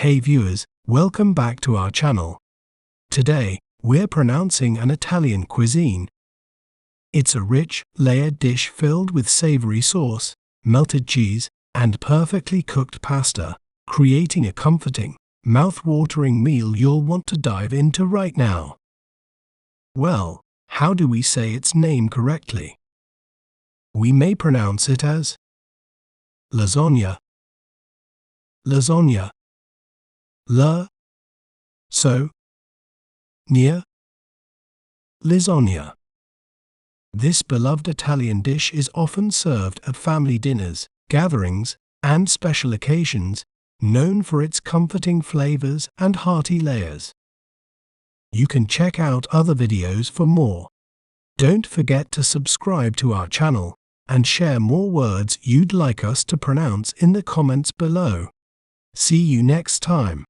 Hey viewers, welcome back to our channel. Today, we're pronouncing an Italian cuisine. It's a rich, layered dish filled with savory sauce, melted cheese, and perfectly cooked pasta, creating a comforting, mouth-watering meal you'll want to dive into right now. Well, how do we say its name correctly? We may pronounce it as lasagna, lasagna, lasagna. This beloved Italian dish is often served at family dinners, gatherings, and special occasions, known for its comforting flavors and hearty layers. You can check out other videos for more. Don't forget to subscribe to our channel and share more words you'd like us to pronounce in the comments below. See you next time.